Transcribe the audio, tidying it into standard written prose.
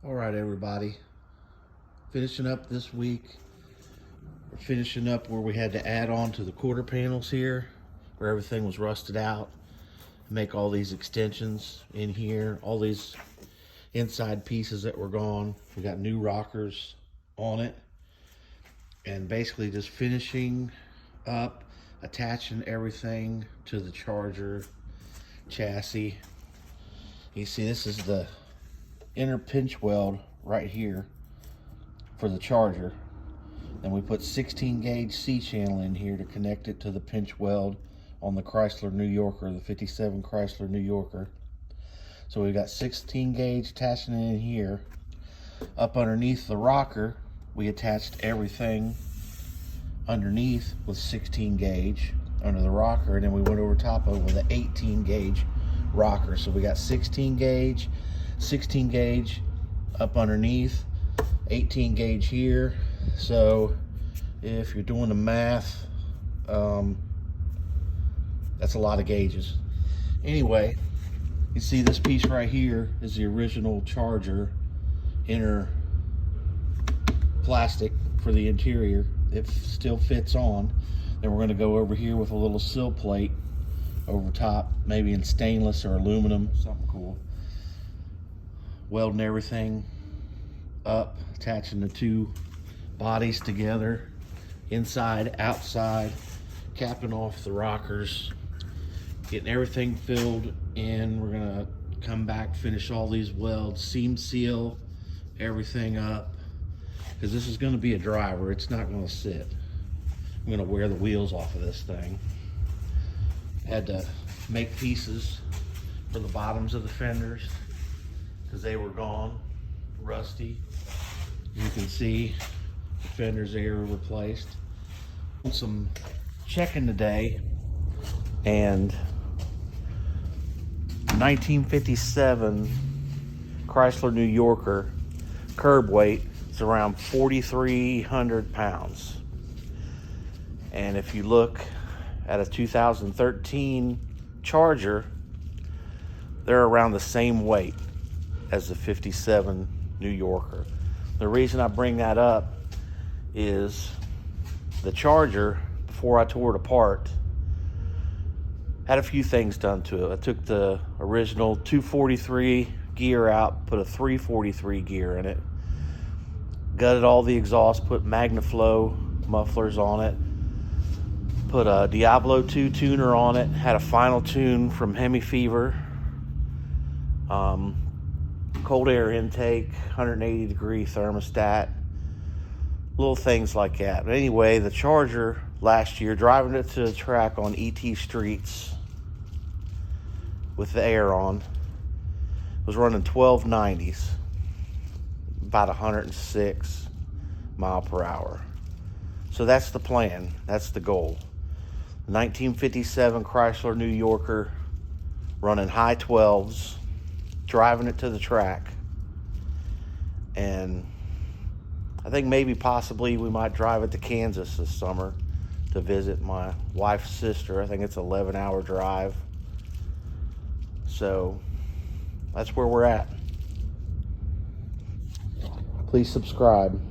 All right, everybody. Finishing up this week. We're finishing up where we had to add on to the quarter panels here, where everything was rusted out. Make all these extensions in here, all these inside pieces that were gone. We got new rockers on it. And basically just finishing up, attaching everything to the Charger chassis. You see, this is the inner pinch weld right here for the Charger. And we put 16 gauge C-channel in here to connect it to the pinch weld on the Chrysler New Yorker, the 57 Chrysler New Yorker. So we've got 16 gauge attaching in here. Up underneath the rocker, we attached everything underneath with 16 gauge under the rocker, and then we went over top of it with an 18 gauge rocker. So we got 16 gauge up underneath, 18 gauge here. So if you're doing the math, that's a lot of gauges. Anyway, you see this piece right here is the original Charger inner plastic for the interior. It still fits on. Then we're going to go over here with a little sill plate over top, maybe in stainless or aluminum, something cool. Welding everything up, attaching the two bodies together, inside, outside, capping off the rockers, getting everything filled in. We're gonna come back, finish all these welds, seam seal everything up, because this is gonna be a driver. It's not gonna sit. I'm gonna wear the wheels off of this thing. Had to make pieces for the bottoms of the fenders because they were gone, rusty. You can see the fenders there were replaced. Some checking today, and 1957 Chrysler New Yorker curb weight is around 4,300 pounds. And if you look at a 2013 Charger, they're around the same weight as the 57 New Yorker. The reason I bring that up is the Charger, before I tore it apart, had a few things done to it. I took the original 243 gear out, put a 343 gear in it, gutted all the exhaust, put MagnaFlow mufflers on it, put a Diablo 2 tuner on it, had a final tune from Hemi Fever, cold air intake, 180 degree thermostat, little things like that. But anyway, the Charger last year, driving it to the track on ET streets with the air on, was running 1290s, about 106 mile per hour. So that's the plan, that's the goal. 1957 Chrysler New Yorker, running high 12s, driving it to the track. And I think maybe possibly we might drive it to Kansas this summer to visit my wife's sister. I think it's an 11-hour drive. So that's where we're at. Please subscribe.